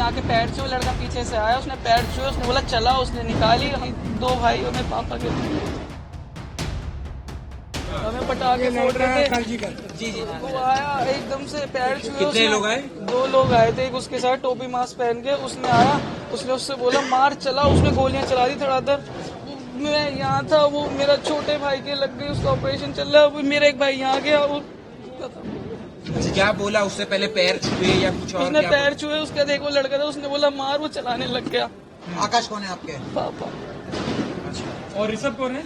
यहाँ के पैर छुए, लड़का पीछे से आया, उसने पैर छुए, उसने बोला चला, उसने निकाली। हम दो भाइयों में पापा के हमें पटाखे फोड़ रहे थे। जी जी वो आया एकदम से पैर छुए। कितने लोग आए? 2 लोग आए थे, एक उसके साथ टोपी मास्क पहन के। उसने आया, उसने उससे बोला मार, चला, उसने गोलियां चला दी धड़ाधड़। मैं यहाँ था, वो मेरा छोटे भाई के लग गई, उसका ऑपरेशन चल रहा है। मेरा एक भाई यहाँ गया, वो क्या बोला उससे पहले? पैर छुए या कुछ और? उसने पैर छुए, उसका देखो लड़का था, उसने बोला मार, वो चलाने लग गया। आकाश कौन है आपके? पापा। और ऋषभ कौन है?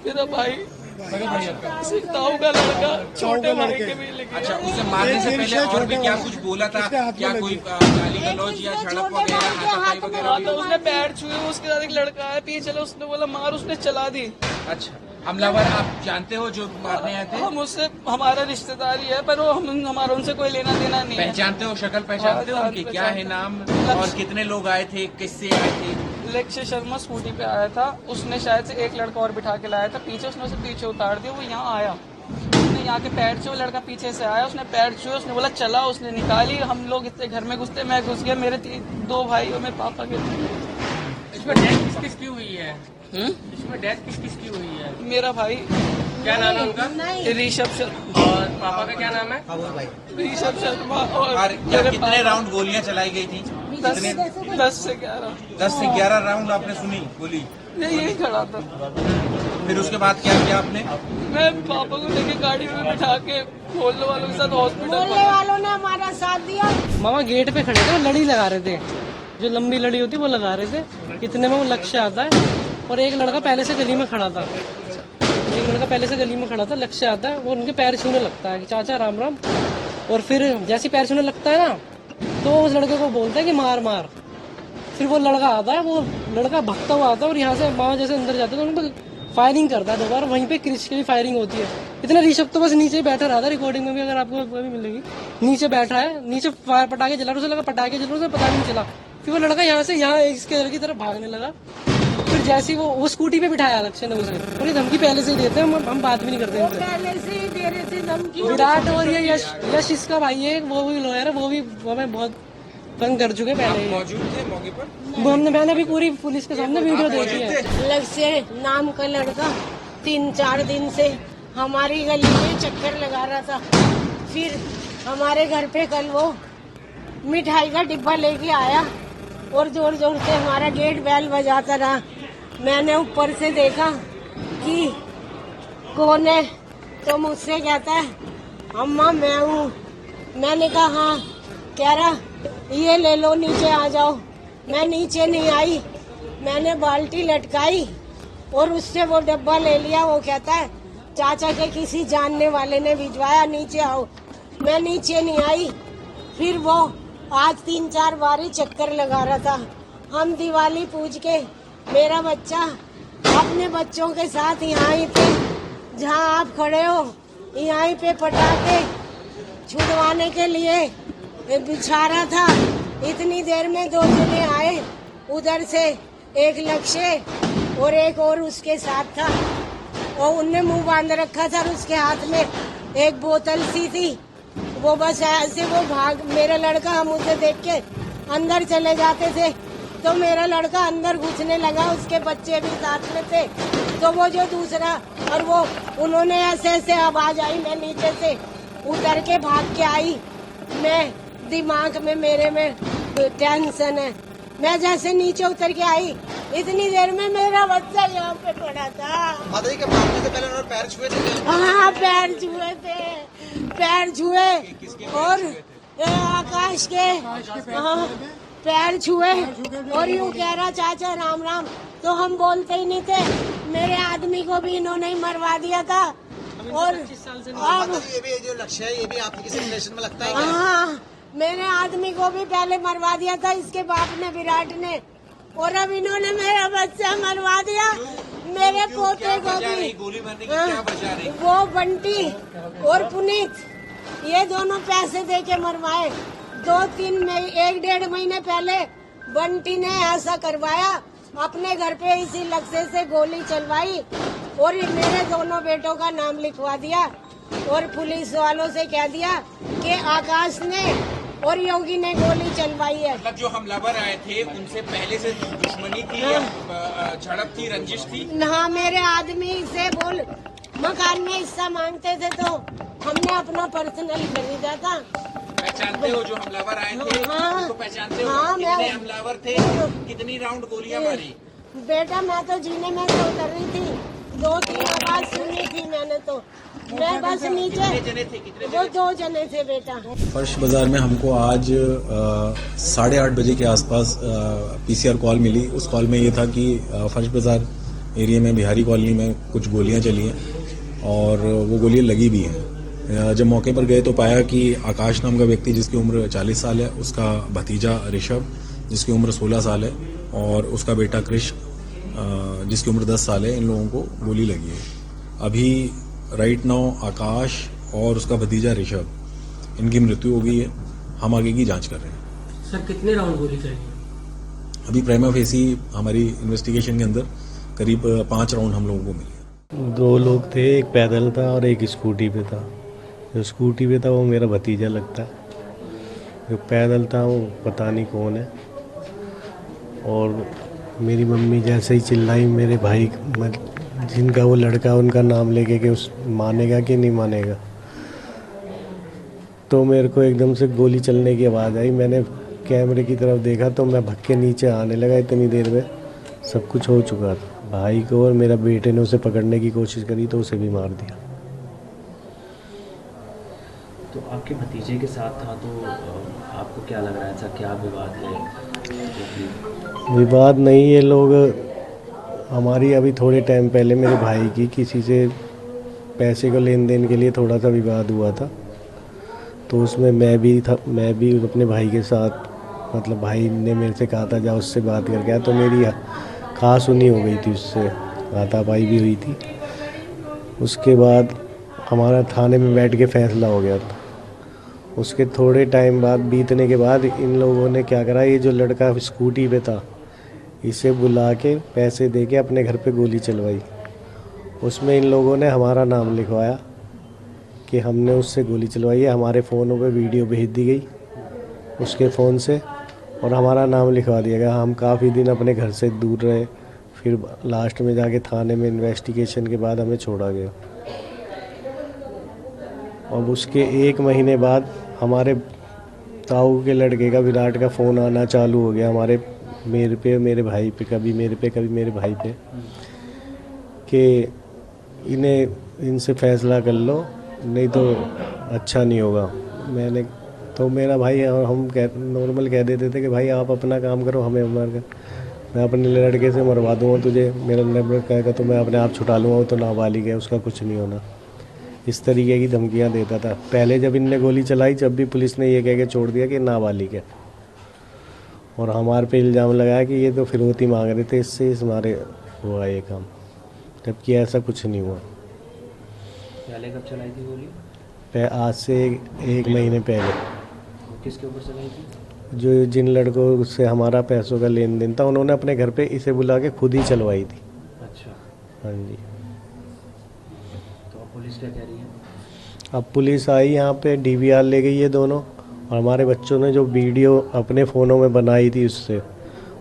मेरा भाई ताऊ का लड़का, छोटे भाई के भी लेके। अच्छा, उसे मारने से पहले और भी क्या कुछ बोला था? क्या कोई गाली गलौज या झड़प वगैरह, हाथापाई वगैरह? तो उसने पैर छुए, उसके साथ एक लड़का आया पीछे चला, उसने बोला मार, उसने चला दी। अच्छा, हमलावर आप जानते हो जो मारने आए थे? हम उससे, हमारा रिश्तेदारी है, पर वो हमारा उनसे कोई लेना देना नहीं है। पहचानते हो, शक्ल पहचानते हो उनकी? क्या है नाम और कितने लोग आए थे, किससे आए थे? लक्ष्य शर्मा स्कूटी पे आया था, उसने शायद से एक लड़का और बिठा के लाया था पीछे, उसने उसे पीछे उतार दिया। वो यहाँ आया, उसने यहाँ के पैर छुए, लड़का पीछे से आया, उसने पैर छुए, उसने बोला चला, उसने निकाली। हम लोग इतने घर में घुसते, मैं घुस गया, मेरे 2 भाइयों में पापा के। इसमें डेथ किस की हुई है? इसमें डेथ किस की हुई है? मेरा भाई, क्या नाम है उनका? ऋषभ शर्मा। और पापा का क्या नाम है? ऋषभ शर्मा। और क्या कितने राउंड गोलियां चलाई गई थी? 10 से 11। 10 से 11 राउंड आपने सुनी गोली? यही खड़ा था। फिर उसके बाद क्या किया आपने? मैं पापा को लेके गाड़ी में बिठा के मोहल्ले वालों के साथ हॉस्पिटल। मोहल्ले वालों ने हमारा साथ दिया। मामा गेट पे खड़े थे, लड़ी लगा रहे थे, जो लंबी लड़ी होती है वो लगा रहे थे। इतने में वो लक्ष्य आता है और एक लड़का पहले से गली में खड़ा था। लक्ष्य आता है, वो उनके पैर छूने लगता है कि चाचा राम राम। और फिर जैसे पैर छूने लगता है ना, तो उस लड़के को बोलता है कि मार मार। फिर वो लड़का आता है, वो लड़का भगता हुआ आता है और यहाँ से मामा जैसे अंदर जाते हैं तो उन पर फायरिंग करता है 2 बार। वहीं पे क्रिश की भी फायरिंग होती है। इतना ऋषभ तो बस नीचे ही बैठा रहा था, रिकॉर्डिंग में भी अगर आपको भी मिलेगी, नीचे बैठा है, नीचे पटाखे जला रहा, उसे लगा पटाखे जल रहे, उसे पता नहीं चला। फिर वो लड़का यहाँ से यहाँ इसके घर की तरफ भागने लगा। फिर जैसे ही वो स्कूटी पे बिठाया लक्ष्य ने उसे, और ये धमकी पहले से ही देते हैं, हम बात भी नहीं करते इनसे। पहले से ही दे रहे थे धमकी। विराट और ये यश इसका भाई है, वो भी लॉयर है, वो भी हमें बहुत तंग कर चुके पहले ही। मौजूद थे मौके पर? मैंने भी पूरी पुलिस के सामने वीडियो देखी है। लक्ष्य नाम का लड़का 3-4 दिन से हमारी गली में चक्कर लगा रहा था। फिर हमारे घर पे कल वो मिठाई का डिब्बा लेके आया और जोर जोर से हमारा गेट बेल बजाता रहा। मैंने ऊपर से देखा कि कौन है, तो मुझसे कहता है अम्मा मैं हूँ। मैंने कहा हाँ। कह रहा ये ले लो, नीचे आ जाओ। मैं नीचे नहीं आई, मैंने बाल्टी लटकाई और उससे वो डब्बा ले लिया। वो कहता है चाचा के किसी जानने वाले ने भिजवाया, नीचे आओ। मैं नीचे नहीं आई। फिर वो आज 3-4 बार ही चक्कर लगा रहा था। हम दिवाली पूज के मेरा बच्चा अपने बच्चों के साथ यहाँ पे जहाँ आप खड़े हो, यहाँ पे पटाखे छुड़वाने के लिए बिछा रहा था। इतनी देर में 2 जने आए उधर से, एक लक्ष्य और एक और उसके साथ था, और उनने मुंह बांध रखा था और उसके हाथ में एक बोतल सी थी। वो बस ऐसे वो भाग, मेरा लड़का हम उसे देख के अंदर चले जाते थे तो मेरा लड़का अंदर घुसने लगा, उसके बच्चे भी साथ में थे। तो वो जो दूसरा और वो उन्होंने ऐसे आवाज आई, मैं नीचे से उतर के भाग के आई। मैं दिमाग में मेरे में टेंशन है। मैं जैसे नीचे उतर के आई, इतनी देर में मेरा बच्चा यहाँ पे पड़ा था। माता जी के मारने से पहले उन्होंने पैर छुए थे? हाँ पैर छुए थे, पैर छुए और आकाश के हाँ पैर छुए और यूँ कह रहा चाचा राम राम। तो हम बोलते ही नहीं थे। मेरे आदमी को भी इन्होंने ही मरवा दिया था। और माता जी ये भी जो लक्ष्य है ये भी आपकी किसी रिलेशन में लगता है क्या? हाँ, मेरे आदमी को भी पहले मरवा दिया था इसके बाप ने, विराट ने, और अब इन्होंने मेरा बच्चा मरवा दिया। मेरे पोते को भी। गोली मारने की क्या वजह रही? वो बंटी और पुनीत ये दोनों पैसे दे के मरवाए। 1-1.5 महीने पहले बंटी ने ऐसा करवाया, अपने घर पे इसी लक्ष्य से गोली चलवाई और मेरे दोनों बेटों का नाम लिखवा दिया और पुलिस वालों से कह दिया कि आकाश ने और योगी ने गोली चलवाई है। मतलब जो हमलावर आए थे उनसे पहले से दुश्मनी थी या झड़प थी, रंजिश थी? हाँ, मेरे आदमी से बोल मकान में हिस्सा मांगते थे तो हमने अपना पर्सनल खरीदा था। पहचानते हो जो हमलावर आए थे? हाँ, उनको पहचानते हो? हाँ, कितने हमलावर थे? कितनी राउंड गोलियां मारी? बेटा मैं तो जीने में से उतर रही थी, 2-3 आवाज सुनी थी मैंने तो, मैं बस नीचे। कितने जने थे? वो 2 जने थे बेटा। फर्श बाजार में हमको आज 8:30 बजे के आसपास पीसीआर कॉल मिली। उस कॉल में ये था कि फर्श बाजार एरिया में बिहारी कॉलोनी में कुछ गोलियां चली हैं और वो गोलियां लगी भी हैं। जब मौके पर गए तो पाया कि आकाश नाम का व्यक्ति जिसकी उम्र 40 साल है, उसका भतीजा ऋषभ जिसकी उम्र 16 साल है और उसका बेटा कृष जिसकी उम्र 10 साल है, इन लोगों को गोली लगी है। अभी राइट नाउ आकाश और उसका भतीजा ऋषभ, इनकी मृत्यु हो गई है। हम आगे की जांच कर रहे हैं। सर कितने राउंड गोली चली? अभी प्राइमा फेसी हमारी इन्वेस्टिगेशन के अंदर करीब 5 राउंड हम लोगों को मिले। 2 लोग थे, एक पैदल था और एक स्कूटी पे था। जो स्कूटी पे था वो मेरा भतीजा लगता है, जो पैदल था वो पता नहीं कौन है। और मेरी मम्मी जैसे ही चिल्लाई, मेरे भाई जिनका वो लड़का उनका नाम लेके कि उस मानेगा कि नहीं मानेगा, तो मेरे को एकदम से गोली चलने की आवाज़ आई। मैंने कैमरे की तरफ देखा तो मैं भग के नीचे आने लगा। इतनी देर में सब कुछ हो चुका था। भाई को और मेरा बेटे ने उसे पकड़ने की कोशिश करी तो उसे भी मार दिया। तो आपके भतीजे के साथ था, तो आपको क्या लग रहा है, ऐसा क्या विवाद है? विवाद नहीं, ये लोग हमारी अभी थोड़े टाइम पहले मेरे भाई की किसी से पैसे को लेन देन के लिए थोड़ा सा विवाद हुआ था, तो उसमें मैं भी अपने भाई के साथ, मतलब भाई ने मेरे से कहा था जाओ उससे बात करके आया, तो मेरी कहा-सुनी हो गई थी, उससे हाथापाई भी हुई थी। उसके बाद हमारा थाने में बैठ के फैसला हो गया था। उसके थोड़े टाइम बाद बीतने के बाद इन लोगों ने क्या करा, ये जो लड़का स्कूटी पे था इसे बुला के पैसे दे के अपने घर पे गोली चलवाई। उसमें इन लोगों ने हमारा नाम लिखवाया कि हमने उससे गोली चलवाई है। हमारे फ़ोनों पे वीडियो भेज दी गई उसके फ़ोन से और हमारा नाम लिखवा दिया गया। हम काफ़ी दिन अपने घर से दूर रहे, फिर लास्ट में जाके थाने में इन्वेस्टिगेशन के बाद हमें छोड़ा गया। अब उसके 1 महीने बाद हमारे ताऊ के लड़के का, विराट का फ़ोन आना चालू हो गया मेरे पे, मेरे भाई पे, कभी मेरे पे कभी मेरे भाई पे, कि इनसे फ़ैसला कर लो नहीं तो अच्छा नहीं होगा। मैंने तो मेरा भाई और हम नॉर्मल कह देते थे कि भाई आप अपना काम करो, हमें हमारा, मैं अपने लड़के से मरवा दूँगा तुझे, मेरा नंबर कहेगा तो मैं अपने आप छुटा लूँगा, वो तो नाबालिग है, उसका कुछ नहीं होना। इस तरीके की धमकियां देता था। पहले जब इनने गोली चलाई, जब भी पुलिस ने ये कह के छोड़ दिया कि नाबालिग है, और हमारे पे इल्ज़ाम लगाया कि ये तो फिरौती मांग रहे थे, इससे हमारे हुआ ये काम, जबकि ऐसा कुछ नहीं हुआ। पहले कब चलाई थी गोली? आज से 1 महीने पहले। किसके ऊपर चलाई थी? जो जिन लड़कों से हमारा पैसों का लेन देन था, उन्होंने अपने घर पे इसे बुला के खुद ही चलवाई थी। अच्छा। हाँ जी। तो अब पुलिस क्या कह रही है? अब पुलिस आई यहाँ पे, DVR ले गई है दोनों, और हमारे बच्चों ने जो वीडियो अपने फ़ोनों में बनाई थी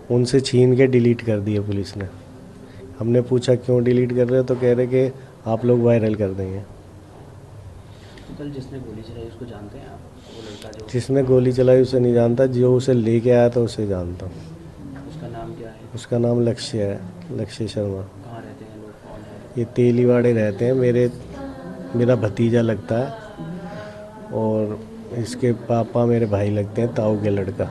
उनसे छीन के डिलीट कर दी है पुलिस ने। हमने पूछा क्यों डिलीट कर रहे हो, तो कह रहे कि आप लोग वायरल कर देंगे। तो कल जिसने गोली चलाई उसको जानते हैं आप? वो लड़का जो जिसने गोली चलाई उसे नहीं जानता, जो उसे लेके आया था उसे जानता हूँ। उसका नाम क्या है? उसका नाम लक्ष्य है, लक्ष्य शर्मा। कहाँ रहते हैं लोग, कौन है? ये तेलीवाड़े रहते हैं। मेरा भतीजा लगता है और इसके पापा मेरे भाई लगते हैं, ताऊ के लड़का।